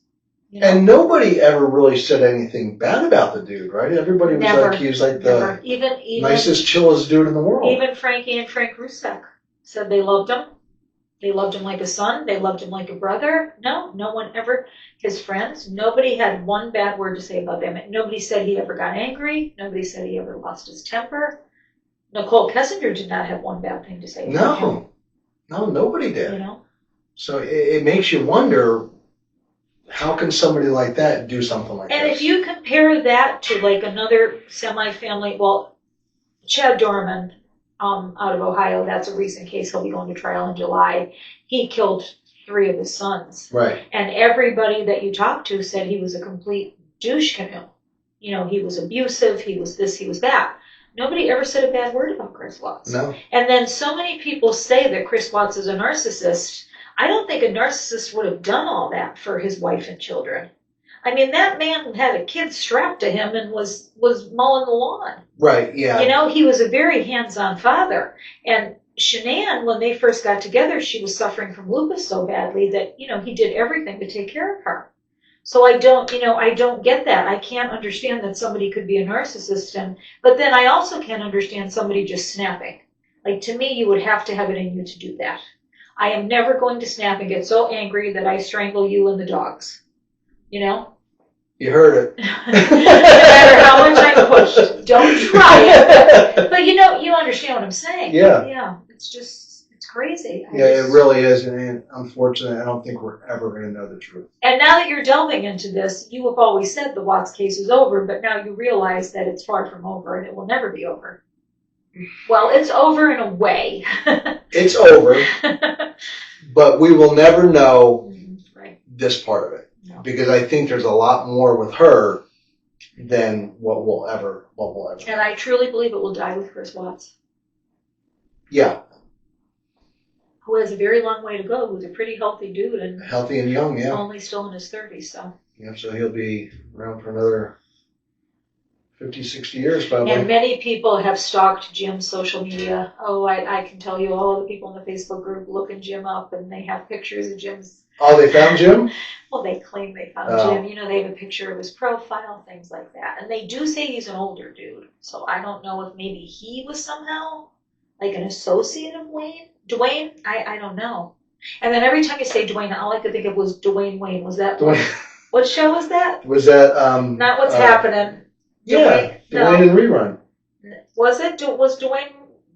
And nobody ever really said anything bad about the dude, right? Everybody was like, he was like the nicest, chillest dude in the world. Even Frankie and Frank Rusek said they loved him. They loved him like a son. They loved him like a brother. No one ever, his friends, nobody had one bad word to say about them. Nobody said he ever got angry. Nobody said he ever lost his temper. Nichol Kessinger did not have one bad thing to say about him. No, nobody did. So it makes you wonder, how can somebody like that do something like that? And if you compare that to like another semi-family, well, Chad Dorman out of Ohio, that's a recent case. He'll be going to trial in July. He killed 3 of his sons. Right. And everybody that you talked to said he was a complete douche canoe. He was abusive, he was this, he was that. Nobody ever said a bad word about Chris Watts. No. And then so many people say that Chris Watts is a narcissist. I don't think a narcissist would have done all that for his wife and children. I mean, that man had a kid strapped to him and was mowing the lawn. Right, yeah. He was a very hands-on father. And Shanann, when they first got together, she was suffering from lupus so badly that, he did everything to take care of her. So I don't get that. I can't understand that somebody could be a narcissist. But then I also can't understand somebody just snapping. Like, to me, you would have to have it in you to do that. I am never going to snap and get so angry that I strangle you and the dogs. You heard it. No matter how much I'm pushed. Don't try it. But you understand what I'm saying. Yeah. Yeah. It's crazy. It really is. And unfortunately, I don't think we're ever going to know the truth. And now that you're delving into this, you have always said the Watts case is over, but now you realize that it's far from over and it will never be over. Well, it's over in a way. It's over, but we will never know Right. this part of it. No. Because I think there's a lot more with her than what we'll ever. And I truly believe it will die with Chris Watts, Yeah, who has a very long way to go, who's a pretty healthy dude and healthy and young, yeah. only still in his 30s, so. Yeah, so he'll be around for another 50, 60 years probably. And many people have stalked Jim's social media. Oh, I can tell you all the people in the Facebook group looking Jim up, and they have pictures of Jim's. Oh, they found Jim? Well, they claim they found Oh. Jim. You know, they have a picture of his profile, things like that. And they do say he's an older dude. So I don't know if maybe he was somehow like an associate of Dwayne. I don't know. And then every time you say Dwayne, all I could think of was Dwayne Wayne. Was that what show was that? Was that Not What's Happening. Yeah, Dwayne and Rerun. Was it? Was Dwayne?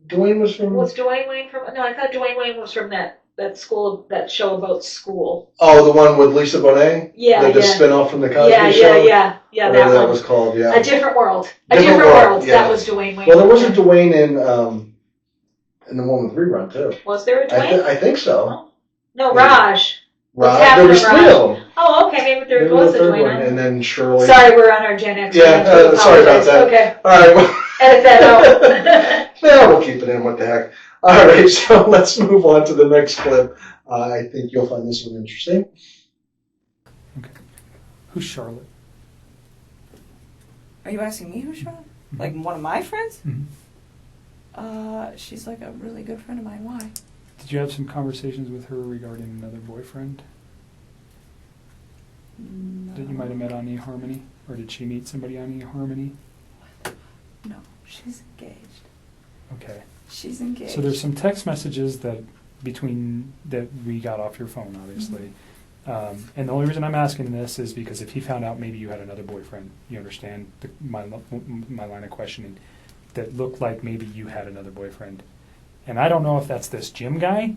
Dwayne was from. Was Dwayne Wayne from? No, I thought Dwayne Wayne was from that school, that show about school. Oh, the one with Lisa Bonet. Yeah, the spin-off from the Cosby Show. Yeah. Whatever That that one. was called. Yeah. A Different World. Different World, yeah. That was Dwayne Wayne. Well, there wasn't Dwayne in the one with Rerun too. Was there a Dwayne? I think so. No, Raj. Rob, Captain there was Raj. 3 of them. Oh, okay. Maybe there Maybe was the a third Dwayne. one, and then Shirley. Sorry, we're on our Gen X. Yeah, sorry about that. Okay. All right. Well, Edit that out. yeah, we'll keep it in. What the heck? All right. So let's move on to the next clip. I think you'll find this one interesting. Okay. Who's Charlotte? Are you asking me who's Charlotte? Like one of my friends? Mm-hmm. She's like a really good friend of mine. Why? Did you have some conversations with her regarding another boyfriend that you might have met on eHarmony? Or did she meet somebody on eHarmony? No, she's engaged. Okay. She's engaged. So there's some text messages that we got off your phone, obviously. And the only reason I'm asking this is because if he found out maybe you had another boyfriend, you understand my line of questioning, that looked like maybe you had another boyfriend. And I don't know if that's this Jim guy,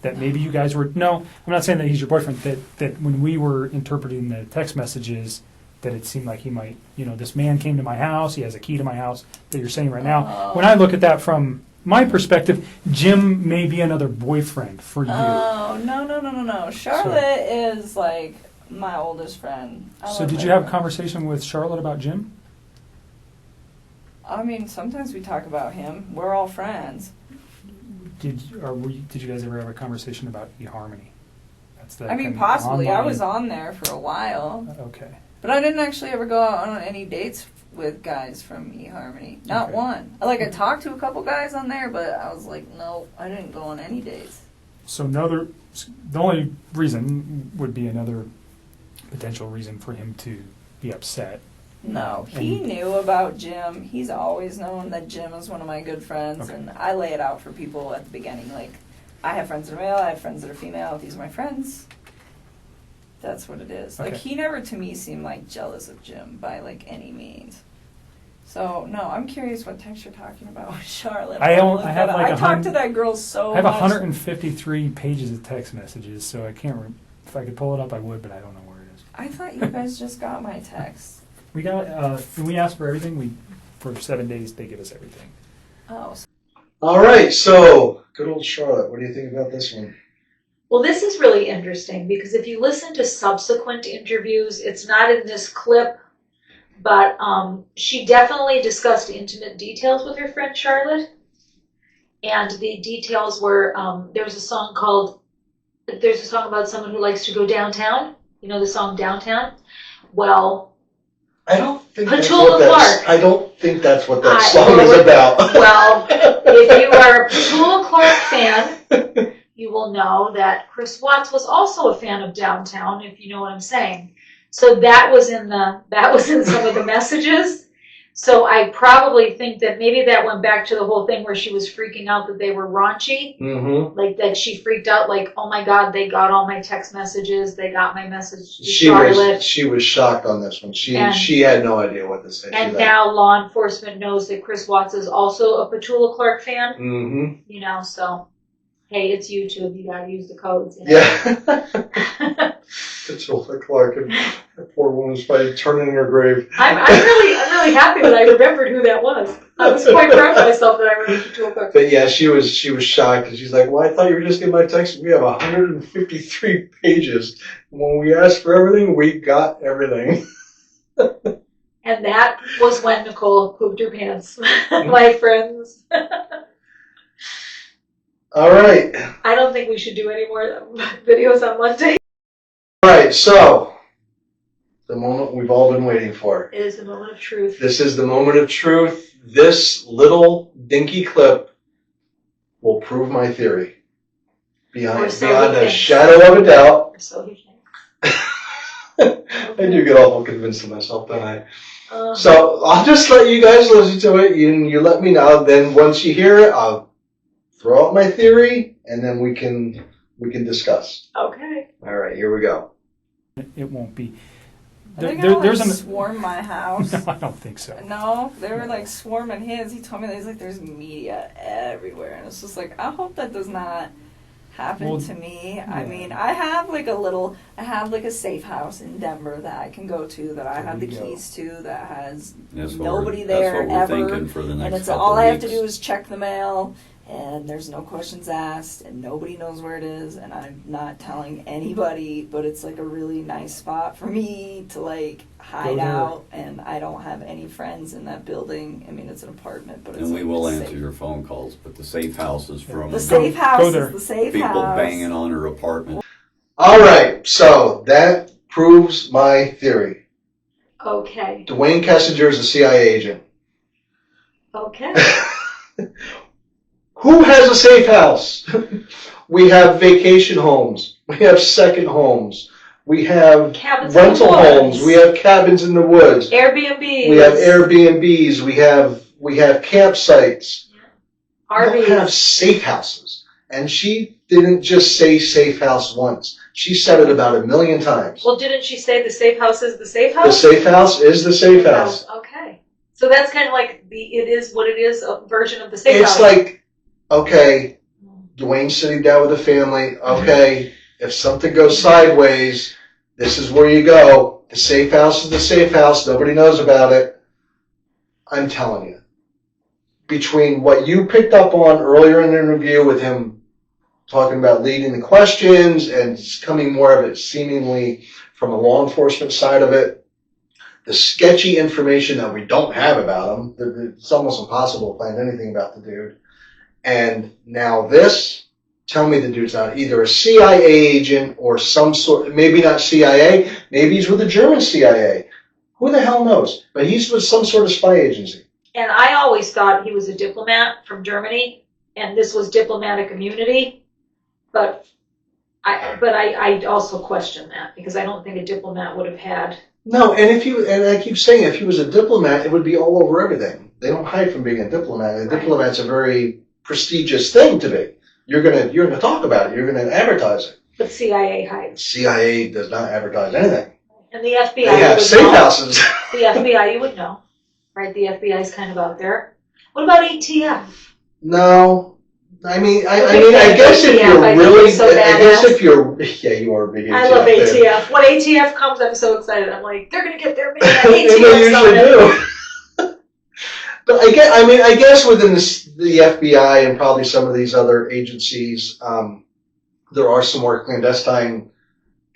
that maybe you guys were, no, I'm not saying that he's your boyfriend, that when we were interpreting the text messages, that it seemed like he might, this man came to my house, he has a key to my house, that you're saying right now. When I look at that from my perspective, Jim may be another boyfriend for you. Oh, no. Charlotte is like my oldest friend. So did you have a conversation with Charlotte about Jim? I mean, sometimes we talk about him. We're all friends. Did you guys ever have a conversation about eHarmony? That's the I mean, kind of possibly. I online- was on there for a while. Okay. But I didn't actually ever go out on any dates with guys from eHarmony. Not Okay. one. I talked to a couple guys on there, but I was like, no, I didn't go on any dates. So the only reason would be another potential reason for him to be upset. No, he knew about Jim. He's always known that Jim is one of my good friends, Okay. and I lay it out for people at the beginning. Like, I have friends that are male, I have friends that are female. These are my friends. That's what it is. Like, Okay. he never to me seemed like jealous of Jim by any means. So no, I'm curious what text you're talking about with Charlotte. I have I talked to that girl so I have much. 153 pages of text messages, so I can't. If I could pull it up, I would, but I don't know where it is. I thought you guys just got my text. We got. When we ask for everything, for 7 days they give us everything. Oh. All right. So good old Charlotte. What do you think about this one? Well, this is really interesting because if you listen to subsequent interviews, it's not in this clip, but she definitely discussed intimate details with her friend Charlotte. And the details were, there's a song about someone who likes to go downtown. You know the song Downtown? Well, I don't think Petula Clark. I don't think that's what that song is about. Well, if you are a Petula Clark fan, you will know that Chris Watts was also a fan of Downtown, if you know what I'm saying. So that was in some of the messages. So I probably think that maybe that went back to the whole thing where she was freaking out that they were raunchy. Mm-hmm. Like that she freaked out, like, oh my God, they got all my text messages. They got my message to Charlotte. She was shocked on this one. She had no idea what to say. And now law enforcement knows that Chris Watts is also a Petula Clark fan. Mm-hmm. So hey, it's YouTube. You gotta use the codes. Yeah. Petula Clark and poor woman's probably turning in her grave. I'm really happy that I remembered who that was. I was quite proud of myself that I remembered to a book. But yeah, she was shocked, and she's like, "Well, I thought you were just getting my text. We have 153 pages. When we asked for everything, we got everything." And that was when Nicole pooped her pants, my friends. All right. I don't think we should do any more videos on Monday. All right. So the moment we've all been waiting for. It is the moment of truth. This is the moment of truth. This little dinky clip will prove my theory beyond a shadow of a doubt. Or so he thinks. I do get awful convinced of myself, don't I? So I'll just let you guys listen to it. You let me know. Then once you hear it, I'll throw out my theory, and then we can discuss. Okay. All right, here we go. It won't be. Are they gonna swarm my house? No, I don't think so. No, they were like swarming his. He told me that he's like, there's media everywhere, and it's just like, I hope that does not happen to me. Yeah. I mean, I have like a safe house in Denver that I can go to, that I have the keys to, that has nobody there ever, and it's all I have to do is check the mail. And there's no questions asked, and nobody knows where it is, and I'm not telling anybody, but it's like a really nice spot for me to like hide out, and I don't have any friends in that building. I mean, it's an apartment, but it's and we will answer your phone calls, but the safe house is from the safe house is the safe people house. Banging on her apartment. All right, so that proves my theory. Okay. Dwayne Kessinger is a CIA agent. Okay. Who has a safe house? We have vacation homes. We have second homes. We have cabins rental homes. We have cabins in the woods. Airbnbs. We have Airbnbs. We have campsites. RVs. We don't have safe houses. And she didn't just say safe house once. She said it about 1 million times. Well, didn't she say the safe house is the safe house? The safe house is the safe house. Okay. So that's kind of like it is what it is version of the safe house. It's like, okay, Dwayne's sitting down with the family. Okay, if something goes sideways, this is where you go. The safe house is the safe house. Nobody knows about it. I'm telling you. Between what you picked up on earlier in the interview with him talking about leading the questions and coming more of it seemingly from a law enforcement side of it, the sketchy information that we don't have about him, it's almost impossible to find anything about the dude. And now this, tell me the dude's not either a CIA agent or some sort, maybe not CIA, maybe he's with the German CIA. Who the hell knows? But he's with some sort of spy agency. And I always thought he was a diplomat from Germany, and this was diplomatic immunity. But I also question that, because I don't think a diplomat would have had. No, and I keep saying if he was a diplomat, it would be all over everything. They don't hide from being a diplomat. A diplomat's a very prestigious thing to be. You're gonna talk about it. You're gonna advertise it. But CIA hides. CIA does not advertise anything. And the FBI. They have safe houses. The FBI, you would know, right? The FBI's kind of out there. What about ATF? No, I guess if you're really, I guess if you're, yeah, you are a big ATF. I love ATF. Fan. When ATF comes, I'm so excited. I'm like, they're gonna get their man. ATF. They usually do. But I guess within the FBI and probably some of these other agencies, there are some more clandestine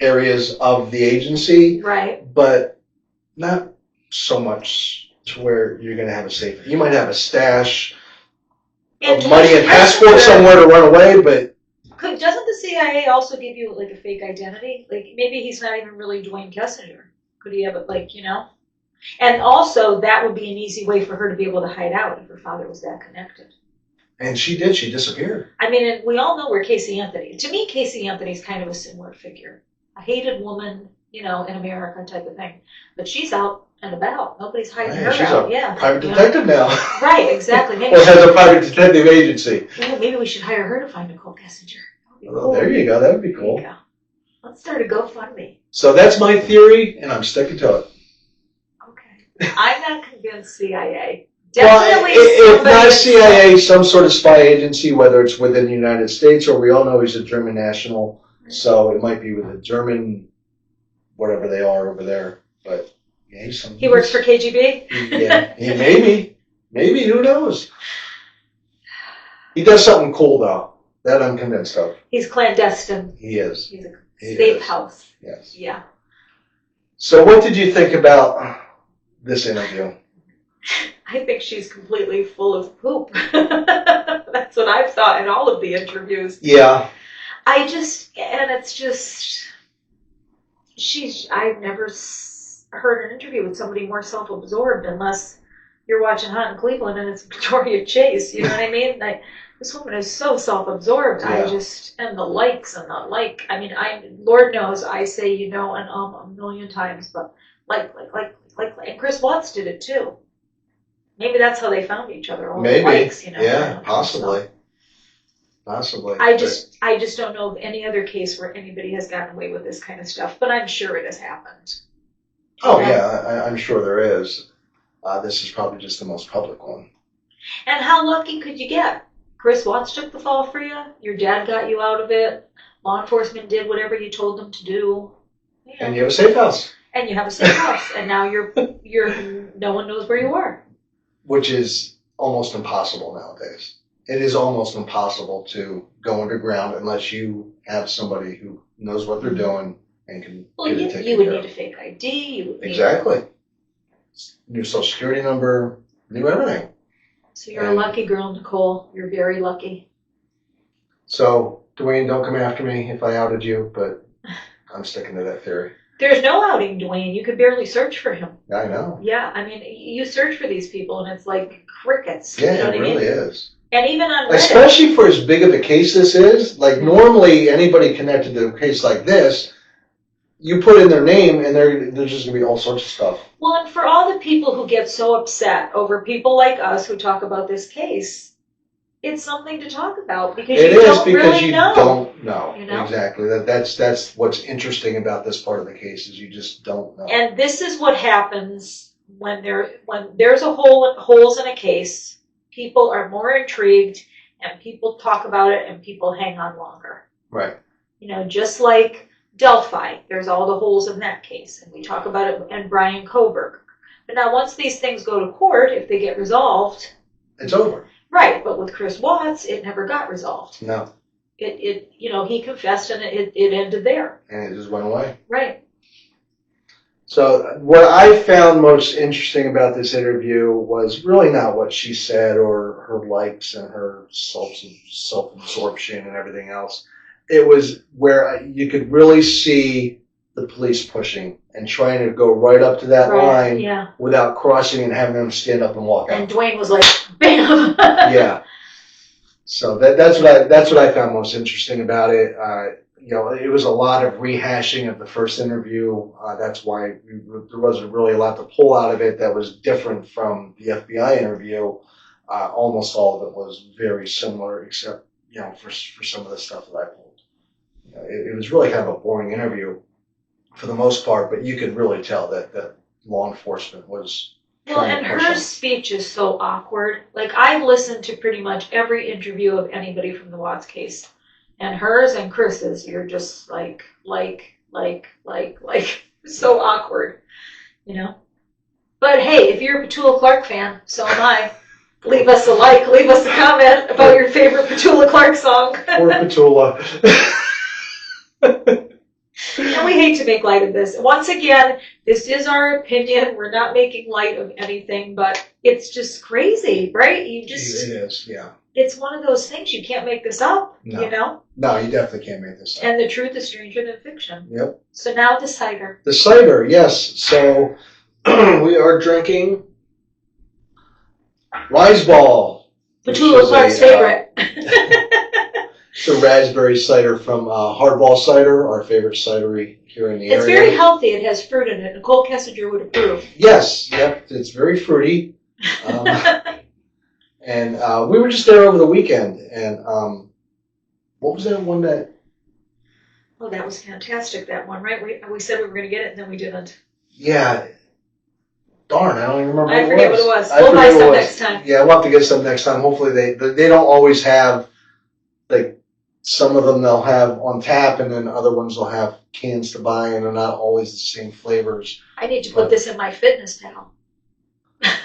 areas of the agency, right? But not so much to where you're going to have a safe. You might have a stash of money and passport somewhere to run away, but doesn't the CIA also give you like a fake identity? Like maybe he's not even really Dwayne Kessinger. Could he have it And also, that would be an easy way for her to be able to hide out if her father was that connected. And she did. She disappeared. I mean, and we all know where Casey Anthony. To me, Casey Anthony's kind of a similar figure. A hated woman, in America type of thing. But she's out and about. Nobody's hiding her she's out. A private detective now. Right, exactly. Maybe or has a private detective agency. Maybe we should hire her to find Nichol Kessinger. Cool. There you go. That would be cool. There you go. Let's start a GoFundMe. So that's my theory, and I'm sticking to it. I'm not convinced CIA. Definitely if not CIA, some sort of spy agency, whether it's within the United States or we all know he's a German national, so it might be with a German, whatever they are over there. But yeah, He works for KGB? Yeah, maybe, who knows? He does something cool though. That I'm convinced of. He's clandestine. He is. He's a He safe is. house. Yes. Yeah. So what did you think about this interview? I think she's completely full of poop. That's what I've thought in all of the interviews. Yeah. I've never heard an interview with somebody more self-absorbed unless you're watching Hot in Cleveland and it's Victoria Chase. You know what I mean? This woman is so self-absorbed. Yeah. And the likes and the like. I mean, Lord knows I say, and a million times, but like. And Chris Watts did it too. Maybe that's how they found each other. All Maybe. the likes, Yeah, possibly. So. Possibly. I just don't know of any other case where anybody has gotten away with this kind of stuff, but I'm sure it has happened. Oh yeah, I'm sure there is. This is probably just the most public one. And how lucky could you get? Chris Watts took the fall for you. Your dad got you out of it. Law enforcement did whatever you told them to do. And you have a safe house. And you have a safe house, and now you're no one knows where you are. Which is almost impossible nowadays. It is almost impossible to go underground unless you have somebody who knows what they're doing and can get it taken you would care need of. a fake ID. You would need Exactly. New social security number, new everything. So you're a lucky girl, Nicole. You're very lucky. So, Dwayne, don't come after me if I outed you, but I'm sticking to that theory. There's no outing, Dwayne. You could barely search for him. I know. Yeah, I mean, you search for these people, and it's like crickets. Yeah, you know it really is. And even on Reddit. Especially for as big of a case this is, like normally anybody connected to a case like this, you put in their name and there's just going to be all sorts of stuff. Well, and for all the people who get so upset over people like us who talk about this case, it's something to talk about because you don't really know. Don't know. You know? Exactly. That's what's interesting about this part of the case is you just don't know. And this is what happens when there's holes in a case. People are more intrigued, and people talk about it, and people hang on longer. Right. Just like Delphi, there's all the holes in that case, and we talk about it, and Brian Koberg. But now once these things go to court, if they get resolved... It's over. Right, but with Chris Watts, it never got resolved. No. He confessed, and it ended there. And it just went away. Right. So what I found most interesting about this interview was really not what she said or her likes and her self-absorption and everything else. It was where you could really see the police pushing and trying to go right up to that line without crossing and having them stand up and walk out. And Dwayne was like, bam! Yeah. So that's what I found most interesting about it. It was a lot of rehashing of the first interview. That's why there wasn't really a lot to pull out of it that was different from the FBI interview. Almost all of it was very similar, except for some of the stuff that I pulled. It was really kind of a boring interview for the most part, but you could really tell that law enforcement was. Well, and her speech is so awkward. Like, I've listened to pretty much every interview of anybody from the Watts case. And hers and Chris's, you're just like, so awkward, But hey, if you're a Petula Clark fan, so am I. Leave us a like, leave us a comment about your favorite Petula Clark song. Poor Petula. And we hate to make light of this. Once again, this is our opinion. We're not making light of anything, but it's just crazy, right? It is, yeah. It's one of those things. You can't make this up, No, you definitely can't make this up. And the truth is stranger than fiction. Yep. So now the cider. The cider, yes. So we are drinking Wise Ball. Petula Clark's favorite. It's a raspberry cider from Hardball Cider, our favorite cidery here in the area. It's very healthy. It has fruit in it. Nichol Kessinger would approve. Yes, yep. It's very fruity. And we were just there over the weekend. And what was that one that... Oh, that was fantastic, that one, right? We said we were going to get it, and then we didn't. Yeah. Darn, I don't even remember I forget what it was. We'll buy some next time. Yeah, we'll have to get some next time. Hopefully they don't always have, like, some of them they'll have on tap, and then other ones they'll have cans to buy, and they're not always the same flavors. I need to put this in my fitness pal.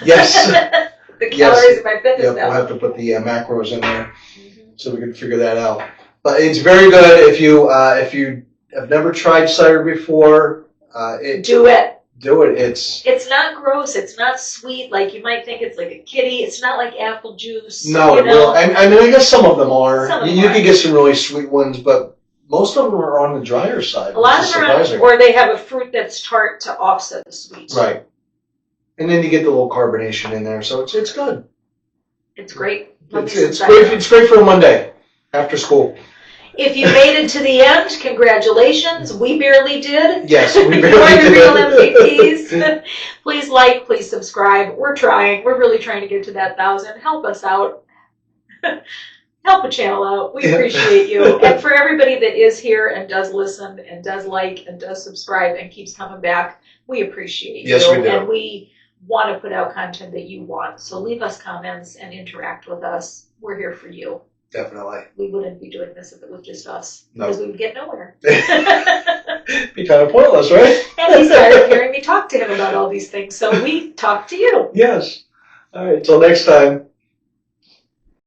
Yes. The Yes. calories in my fitness Yep, pal. we'll have to put the macros in there Mhm. so we can figure that out. But it's very good if you have never tried cider before. Do it. Do it. It's not gross. It's not sweet like you might think it's like a kitty. It's not like apple juice. no, you it know? will. I mean, I guess some of them are. Some of them You are. can get some really sweet ones, but most of them are on the drier side. A lot which of is them surprising. are, or they have a fruit that's tart to offset the sweet. Right. And then you get the little carbonation in there, so it's good. It's great. Love me some It's cider. great. It's great for a Monday after school. If you made it to the end, congratulations. We barely did. Yes, we You're barely the did. real MVPs. Please like, please subscribe. We're trying. We're really trying to get to that 1,000. Help us out. Help the channel out. We appreciate you. And for everybody that is here and does listen and does like and does subscribe and keeps coming back, we appreciate you. Yes, we do. And we want to put out content that you want. So leave us comments and interact with us. We're here for you. Definitely. We wouldn't be doing this if it was just us. No. Because we would get nowhere. Be kind of pointless, right? And he's tired of hearing me talk to him about all these things. So we talk to you. Yes. All right. Till next time.